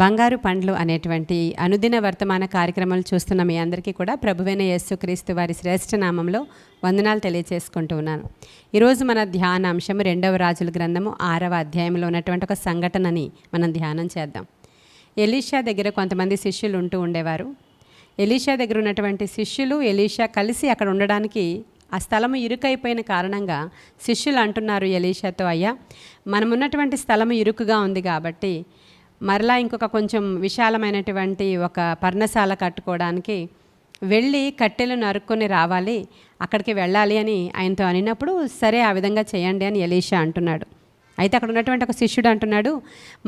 బంగారు పండ్లు అనేటువంటి అనుదిన వర్తమాన కార్యక్రమాలు చూస్తున్న మీ అందరికీ కూడా ప్రభువైన యేసుక్రీస్తు వారి శ్రేష్ఠ నామంలో వందనాలు తెలియజేసుకుంటూ ఉన్నాను. ఈరోజు మన ధ్యానాంశం 2వ రాజుల గ్రంథము 6వ అధ్యాయంలో ఉన్నటువంటి ఒక సంఘటనని మనం ధ్యానం చేద్దాం. ఎలీషా దగ్గర కొంతమంది శిష్యులు ఉంటూ ఉండేవారు. ఎలీషా దగ్గర ఉన్నటువంటి శిష్యులు ఎలీషా కలిసి అక్కడ ఉండడానికి ఆ స్థలము ఇరుకైపోయిన కారణంగా శిష్యులు అంటున్నారు ఎలీషాతో, అయ్యా మనమున్నటువంటి స్థలము ఇరుకుగా ఉంది కాబట్టి మరలా ఇంకొక కొంచెం విశాలమైనటువంటి ఒక పర్ణశాల కట్టుకోవడానికి వెళ్ళి కట్టెలు నరుక్కొని రావాలి, అక్కడికి వెళ్ళాలి అని ఆయనతో అనినప్పుడు, సరే ఆ విధంగా చేయండి అని ఎలీషా అంటున్నాడు. అయితే అక్కడ ఉన్నటువంటి ఒక శిష్యుడు అంటున్నాడు,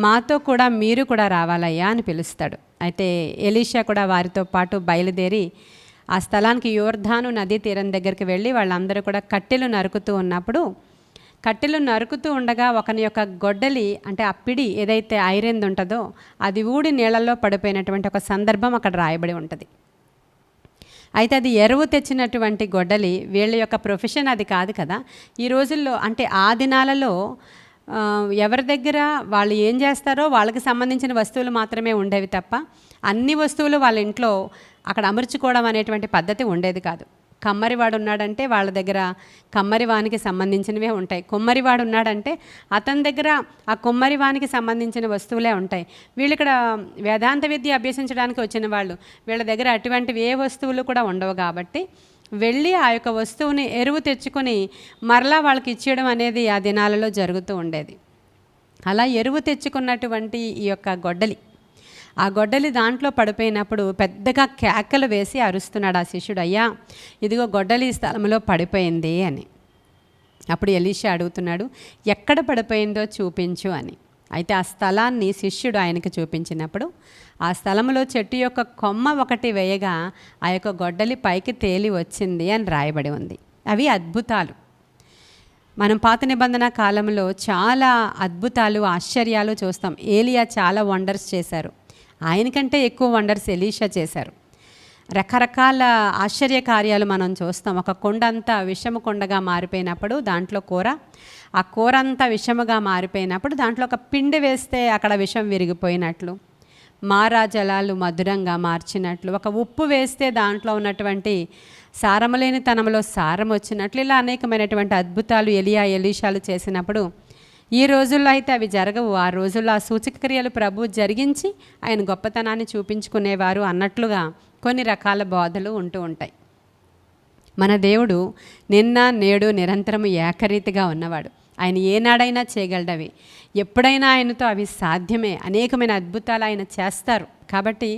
మాతో కూడా మీరు కూడా రావాలయ్యా అని పిలుస్తాడు. అయితే ఎలీషా కూడా వారితో పాటు బయలుదేరి ఆ స్థలానికి యోర్ధాను నదీ తీరం దగ్గరికి వెళ్ళి వాళ్ళందరూ కూడా కట్టెలు నరుకుతూ ఉన్నప్పుడు, కట్టెలు నరుకుతూ ఉండగా ఒకని యొక్క గొడ్డలి అంటే ఆ పిడి ఏదైతే ఐరన్ ఉంటుందో అది ఊడి నీళ్ళల్లో పడిపోయినటువంటి ఒక సందర్భం అక్కడ రాయబడి ఉంటుంది. అయితే అది ఎరువు తెచ్చినటువంటి గొడ్డలి, వీళ్ళ యొక్క ప్రొఫెషన్ అది కాదు కదా. ఈ రోజుల్లో అంటే ఆ దినాలలో ఎవరి దగ్గర వాళ్ళు ఏం చేస్తారో వాళ్ళకి సంబంధించిన వస్తువులు మాత్రమే ఉండేవి తప్ప అన్ని వస్తువులు వాళ్ళ ఇంట్లో అక్కడ అమర్చుకోవడం అనేటువంటి పద్ధతి ఉండేది కాదు. కమ్మరివాడు ఉన్నాడంటే వాళ్ళ దగ్గర కమ్మరివానికి సంబంధించినవే ఉంటాయి. కొమ్మరివాడు ఉన్నాడంటే అతని దగ్గర ఆ కొమ్మరివానికి సంబంధించిన వస్తువులే ఉంటాయి. వీళ్ళు ఇక్కడ వేదాంత విద్య అభ్యసించడానికి వచ్చిన వాళ్ళు, వీళ్ళ దగ్గర అటువంటివి ఏ వస్తువులు కూడా ఉండవు. కాబట్టి వెళ్ళి ఆ యొక్క వస్తువుని ఎరువు తెచ్చుకొని మరలా వాళ్ళకి ఇచ్చేయడం అనేది ఆ దినాలలో జరుగుతూ ఉండేది. అలా ఎరువు తెచ్చుకున్నటువంటి ఈ యొక్క గొడ్డలి, ఆ గొడ్డలి దాంట్లో పడిపోయినప్పుడు పెద్దగా కేకలు వేసి అరుస్తున్నాడు ఆ శిష్యుడు, అయ్యా ఇదిగో గొడ్డలి ఈ స్థలంలో పడిపోయింది అని. అప్పుడు ఎలీషా అడుగుతున్నాడు, ఎక్కడ పడిపోయిందో చూపించు అని. అయితే ఆ స్థలాన్ని శిష్యుడు ఆయనకు చూపించినప్పుడు ఆ స్థలంలో చెట్టు యొక్క కొమ్మ ఒకటి వేయగా ఆ యొక్క గొడ్డలి పైకి తేలి వచ్చింది అని రాయబడి ఉంది. అవి అద్భుతాలు. మనం పాత నిబంధన కాలంలో చాలా అద్భుతాలు ఆశ్చర్యాలు చూస్తాం. ఏలియా చాలా వండర్స్ చేశారు, ఆయనకంటే ఎక్కువ వండర్స్ ఎలీషా చేశారు. రకరకాల ఆశ్చర్య కార్యాలు మనం చూస్తాం. ఒక కొండ అంతా విషము కొండగా మారిపోయినప్పుడు దాంట్లో కూర, ఆ కూర అంతా విషముగా మారిపోయినప్పుడు దాంట్లో ఒక పిండి వేస్తే అక్కడ విషం విరిగిపోయినట్లు, మారా జలాలు మధురంగా మార్చినట్లు, ఒక ఉప్పు వేస్తే దాంట్లో ఉన్నటువంటి సారములేని తనంలో సారం వచ్చినట్లు, ఇలా అనేకమైనటువంటి అద్భుతాలు ఎలీషాలు చేసినప్పుడు ఈ రోజుల్లో అయితే అవి జరగవు. ఆ రోజుల్లో ఆ సూచక క్రియలు ప్రభు జరిగించి ఆయన గొప్పతనాన్ని చూపించుకునేవారు అన్నట్లుగా కొన్ని రకాల బోధలు ఉంటూ ఉంటాయి. మన దేవుడు నిన్న నేడు నిరంతరము ఏకరీతిగా ఉన్నవాడు. ఆయన ఏనాడైనా చేయగలడవి, ఎప్పుడైనా ఆయనతో అవి సాధ్యమే. అనేకమైన అద్భుతాలు ఆయన చేస్తారు. కాబట్టి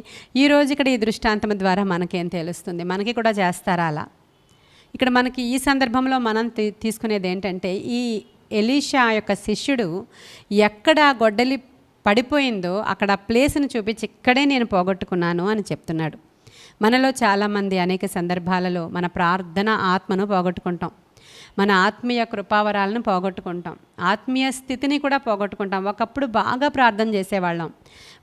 ఈరోజు ఇక్కడ ఈ దృష్టాంతం ద్వారా మనకేం తెలుస్తుంది, మనకి కూడా చేస్తారా అలా? ఇక్కడ మనకి ఈ సందర్భంలో మనం తీసుకునేది ఏంటంటే, ఈ ఎలీషా యొక్క శిష్యుడు ఎక్కడ గొడ్డలి పడిపోయిందో అక్కడ ఆ ప్లేస్ని చూపించి ఇక్కడే నేను పోగొట్టుకున్నాను అని చెప్తున్నాడు. మనలో చాలామంది అనేక సందర్భాలలో మన ప్రార్థన ఆత్మను పోగొట్టుకుంటాం, మన ఆత్మీయ కృపావరాలను పోగొట్టుకుంటాం, ఆత్మీయ స్థితిని కూడా పోగొట్టుకుంటాం. ఒకప్పుడు బాగా ప్రార్థన చేసేవాళ్ళం,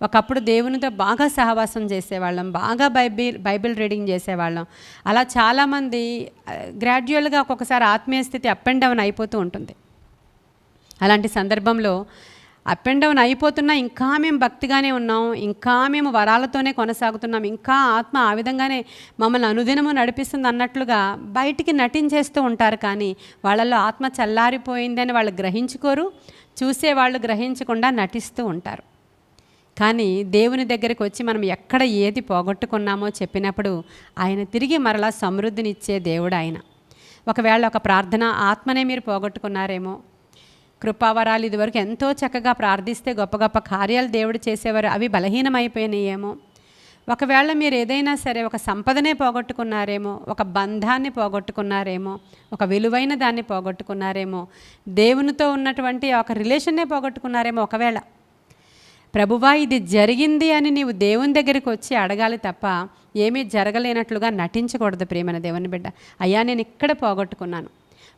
ఒకప్పుడు దేవునితో బాగా సహవాసం చేసేవాళ్ళం, బాగా బైబిల్ రీడింగ్ చేసేవాళ్ళం. అలా చాలామంది గ్రాడ్యువల్గా ఒక్కొక్కసారి ఆత్మీయ స్థితి అప్ అండ్ డౌన్ అయిపోతూ ఉంటుంది. అలాంటి సందర్భంలో అప్ అండ్ డౌన్ అయిపోతున్నా ఇంకా మేము భక్తిగానే ఉన్నాం, ఇంకా మేము వరాలతోనే కొనసాగుతున్నాం, ఇంకా ఆత్మ ఆ విధంగానే మమ్మల్ని అనుదినము నడిపిస్తుంది అన్నట్లుగా బయటికి నటించేస్తూ ఉంటారు. కానీ వాళ్ళల్లో ఆత్మ చల్లారిపోయిందని వాళ్ళు గ్రహించుకోరు, చూసేవాళ్ళు గ్రహించకుండా నటిస్తూ ఉంటారు. కానీ దేవుని దగ్గరికి వచ్చి మనం ఎక్కడ ఏది పోగొట్టుకున్నామో చెప్పినప్పుడు ఆయన తిరిగి మరలా సమృద్ధినిచ్చే దేవుడు ఆయన. ఒకవేళ ఒక ప్రార్థన ఆత్మనే మీరు పోగొట్టుకున్నారేమో, కృపావరాలు ఇదివరకు ఎంతో చక్కగా ప్రార్థిస్తే గొప్ప గొప్ప కార్యాలు దేవుడు చేసేవారు, అవి బలహీనమైపోయినాయేమో. ఒకవేళ మీరు ఏదైనా సరే ఒక సంపదనే పోగొట్టుకున్నారేమో, ఒక బంధాన్ని పోగొట్టుకున్నారేమో, ఒక విలువైన దాన్ని పోగొట్టుకున్నారేమో, దేవునితో ఉన్నటువంటి ఒక రిలేషన్నే పోగొట్టుకున్నారేమో. ఒకవేళ ప్రభువా ఇది జరిగింది అని నీవు దేవుని దగ్గరికి వచ్చి అడగాలి తప్ప ఏమీ జరగలేనట్లుగా నటించకూడదు. ప్రియమైన దేవుని బిడ్డ, అయ్యా నేను ఇక్కడ పోగొట్టుకున్నాను,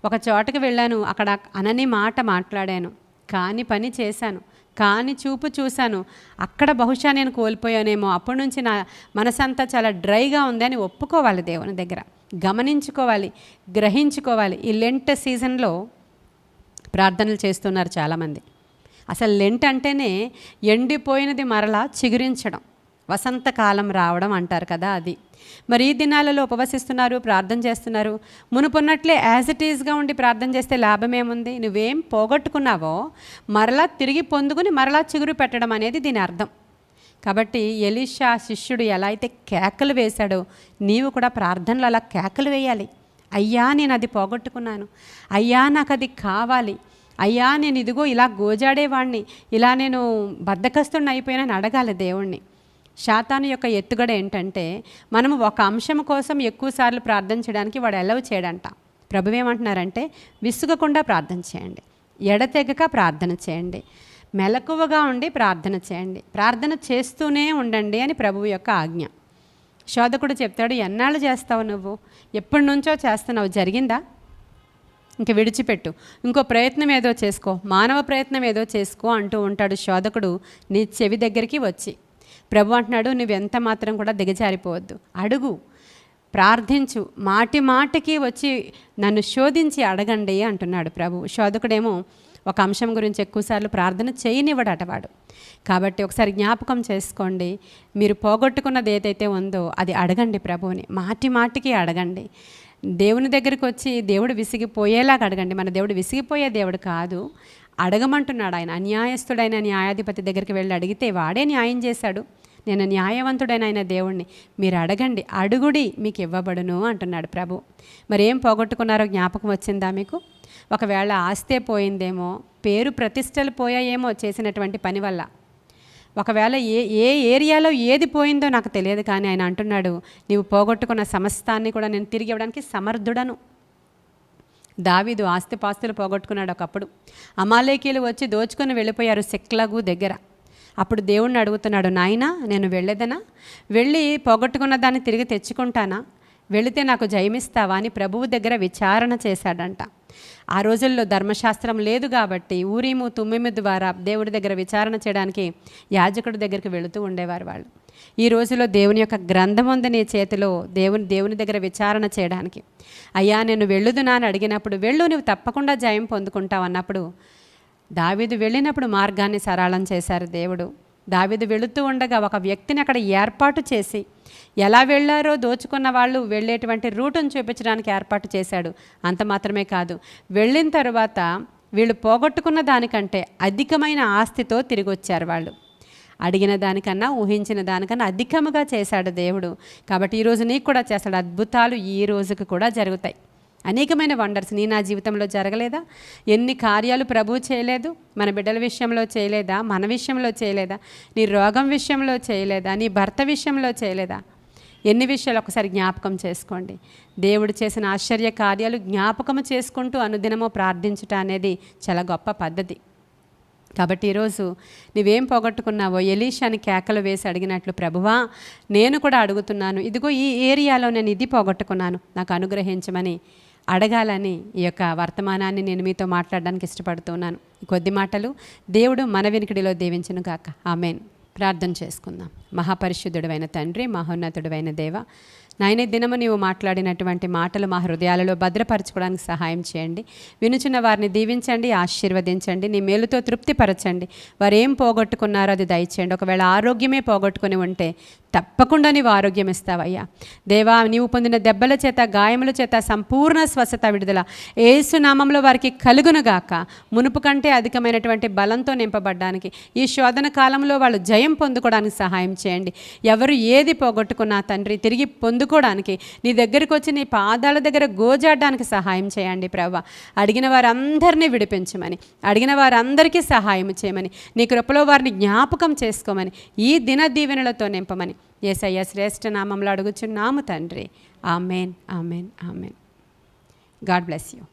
ఒక చోటకి వెళ్ళాను, అక్కడ అనని మాట మాట్లాడాను, కాని పని చేశాను, కాని చూపు చూశాను, అక్కడ బహుశా నేను కోల్పోయానేమో, అప్పటి నుంచి నా మనసంతా చాలా డ్రైగా ఉంది అని ఒప్పుకోవాలి. దేవుని దగ్గర గమనించుకోవాలి, గ్రహించుకోవాలి. ఈ లెంట్ సీజన్లో ప్రార్థనలు చేస్తున్నారు చాలామంది. అసలు లెంట్ అంటేనే ఎండిపోయినది మరలా చిగురించడం, వసంతకాలం రావడం అంటారు కదా, అది. మరి ఈ దినాలలో ఉపవసిస్తున్నారు, ప్రార్థన చేస్తున్నారు. మునుపున్నట్లే యాజ్ ఇట్ ఈజ్గా ఉండి ప్రార్థన చేస్తే లాభమేముంది? నువ్వేం పోగొట్టుకున్నావో మరలా తిరిగి పొందుకుని మరలా చిగురు పెట్టడం అనేది దీని అర్థం. కాబట్టి ఎలీషా శిష్యుడు ఎలా అయితే కేకలు వేశాడో, నీవు కూడా ప్రార్థనలు అలా కేకలు వేయాలి. అయ్యా నేను అది పోగొట్టుకున్నాను, అయ్యా నాకు అది కావాలి, అయ్యా నేను ఇదిగో ఇలా గోజాడేవాడిని, ఇలా నేను బద్ధకస్తుడిని అయిపోయానని అడగాలి దేవుణ్ణి. శాతాను యొక్క ఎత్తుగడ ఏంటంటే మనము ఒక అంశం కోసం ఎక్కువసార్లు ప్రార్థన చేయడానికి వాడు ఎలవ్ చేయడంట. ప్రభు ఏమంటున్నారంటే విసుగకుండా ప్రార్థన చేయండి, ఎడతెగక ప్రార్థన చేయండి, మెలకువగా ఉండి ప్రార్థన చేయండి, ప్రార్థన చేస్తూనే ఉండండి అని ప్రభువు యొక్క ఆజ్ఞ. శోధకుడు చెప్తాడు, ఎన్నాళ్ళు చేస్తావు నువ్వు, ఎప్పటి నుంచో చేస్తున్నావు, జరిగిందా? ఇంక విడిచిపెట్టు, ఇంకో ప్రయత్నం ఏదో చేసుకో, మానవ ప్రయత్నం ఏదో చేసుకో అంటూ ఉంటాడు శోధకుడు నీ చెవి దగ్గరికి వచ్చి. ప్రభు అంటున్నాడు, నువ్వెంత మాత్రం కూడా దిగజారిపోవద్దు, అడుగు, ప్రార్థించు, మాటి మాటికి వచ్చి నన్ను శోధించి అడగండి అంటున్నాడు ప్రభు. శోధకుడేమో ఒక అంశం గురించి ఎక్కువసార్లు ప్రార్థన చేయనివ్వడట వాడు. కాబట్టి ఒకసారి జ్ఞాపకం చేసుకోండి, మీరు పోగొట్టుకున్నది ఏదైతే ఉందో అది అడగండి ప్రభువుని, మాటి మాటికి అడగండి. దేవుని దగ్గరికి వచ్చి దేవుడు విసిగిపోయేలాగా అడగండి. మన దేవుడు విసిగిపోయే దేవుడు కాదు, అడగమంటున్నాడు ఆయన. అన్యాయస్తుడైన న్యాయాధిపతి దగ్గరికి వెళ్ళి అడిగితే వాడే న్యాయం చేశాడు. నేను న్యాయవంతుడైన ఆయన దేవుణ్ణి, మీరు అడగండి, అడుగుడి మీకు ఇవ్వబడును అంటున్నాడు ప్రభు. మరి ఏం పోగొట్టుకున్నారో జ్ఞాపకం వచ్చిందా మీకు? ఒకవేళ ఆస్తే పోయిందేమో, పేరు ప్రతిష్టలు పోయాయేమో చేసినటువంటి పని వల్ల. ఒకవేళ ఏ ఏరియాలో ఏది పోయిందో నాకు తెలియదు, కానీ ఆయన అంటున్నాడు, నీవు పోగొట్టుకున్న సమస్తాన్ని కూడా నేను తిరిగి ఇవ్వడానికి సమర్థుడను. దావీదు ఆస్తిపాస్తులు పోగొట్టుకున్నాడు ఒకప్పుడు. అమాలేకీలు వచ్చి దోచుకొని వెళ్ళిపోయారు సిక్లగు దగ్గర. అప్పుడు దేవుణ్ణి అడుగుతున్నాడు, నాయనా నేను వెళ్ళేదనా, వెళ్ళి పోగొట్టుకున్న దాన్ని తిరిగి తెచ్చుకుంటానా, వెళితే నాకు జయమిస్తావా అని ప్రభువు దగ్గర విచారణ చేశాడంట. ఆ రోజుల్లో ధర్మశాస్త్రం లేదు కాబట్టి ఊరీము తుమ్మిము ద్వారా దేవుడి దగ్గర విచారణ చేయడానికి యాజకుడి దగ్గరికి వెళుతూ ఉండేవారు వాళ్ళు. ఈ రోజులో దేవుని యొక్క గ్రంథం ఉంది నీ చేతిలో, దేవుని దగ్గర విచారణ చేయడానికి. అయ్యా నేను వెళ్ళుదునా అని అడిగినప్పుడు, వెళ్ళు నువ్వు తప్పకుండా జయం పొందుకుంటావు అన్నప్పుడు దావీదు వెళ్ళినప్పుడు మార్గాన్ని సరళం చేశారు దేవుడు. దావీదు వెళుతూ ఉండగా ఒక వ్యక్తిని అక్కడ ఏర్పాటు చేసి, ఎలా వెళ్ళారో దోచుకున్న వాళ్ళు వెళ్ళేటువంటి రూటును చూపించడానికి ఏర్పాటు చేశాడు. అంత మాత్రమే కాదు, వెళ్ళిన తర్వాత వీళ్ళు పోగొట్టుకున్న దానికంటే అధికమైన ఆస్తితో తిరిగి వచ్చారు వాళ్ళు. అడిగిన దానికన్నా ఊహించిన దానికన్నా అధికముగా చేశాడు దేవుడు. కాబట్టి ఈరోజు నీకు కూడా చేస్తాడు. అద్భుతాలు ఈ రోజుకి కూడా జరుగుతాయి. అనేకమైన వండర్స్ నా జీవితంలో జరగలేదా? ఎన్ని కార్యాలు ప్రభువు చేయలేదు? మన బిడ్డల విషయంలో చేయలేదా? మన విషయంలో చేయలేదా? నీ రోగం విషయంలో చేయలేదా? నీ భర్త విషయంలో చేయలేదా? ఎన్ని విషయాలు ఒకసారి జ్ఞాపకం చేసుకోండి. దేవుడు చేసిన ఆశ్చర్య కార్యాలు జ్ఞాపకం చేసుకుంటూ అనుదినము ప్రార్థించుట అనేది చాలా గొప్ప పద్ధతి. కాబట్టి ఈరోజు నువ్వేం పోగొట్టుకున్నావో ఎలీషాని కేకలు వేసి అడిగినట్లు, ప్రభువా నేను కూడా అడుగుతున్నాను, ఇదిగో ఈ ఏరియాలో నేను ఇది పోగొట్టుకున్నాను, నాకు అనుగ్రహించమని అడగాలని ఈ యొక్క వర్తమానాన్ని నేను మీతో మాట్లాడడానికి ఇష్టపడుతున్నాను. ఈ కొద్ది మాటలు దేవుడు మన వినికిడిలో దీవించును గాక. ఆమేన్. ప్రార్థన చేసుకుందాం. మహాపరిశుద్ధుడైన తండ్రి, మహోన్నతుడైన దేవ, నాయన దినము నీవు మాట్లాడినటువంటి మాటలు మా హృదయాలలో భద్రపరచుకోవడానికి సహాయం చేయండి. వినుచున్న వారిని దీవించండి, ఆశీర్వదించండి, నీ మేలుతో తృప్తిపరచండి. వారు ఏం పోగొట్టుకున్నారో అది దయచేయండి. ఒకవేళ ఆరోగ్యమే పోగొట్టుకుని ఉంటే తప్పకుండా నీవు ఆరోగ్యం ఇస్తావయ్యా. దేవా నీవు పొందిన దెబ్బల చేత, గాయముల చేత సంపూర్ణ స్వస్థత, విడుదల యేసు నామంలో వారికి కలుగునుగాక. మునుపు కంటే అధికమైనటువంటి బలంతో నింపబడ్డానికి, ఈ శోధన కాలంలో వాళ్ళు జయం పొందుకోవడానికి సహాయం చేయండి. ఎవరు ఏది పోగొట్టుకున్నా తండ్రి తిరిగి పొందుకోవడానికి నీ దగ్గరికి వచ్చి నీ పాదాల దగ్గర గోజాడడానికి సహాయం చేయండి ప్రభా. అడిగిన వారందరినీ విడిపించమని, అడిగిన వారందరికీ సహాయం చేయమని, నీ కృపలో వారిని జ్ఞాపకం చేసుకోమని, ఈ దిన దీవెనలతో నింపమని యేసయ్య శ్రేష్ఠ నామంలో అడుగుచున్నాము తండ్రి. Amen, amen, amen. God bless you.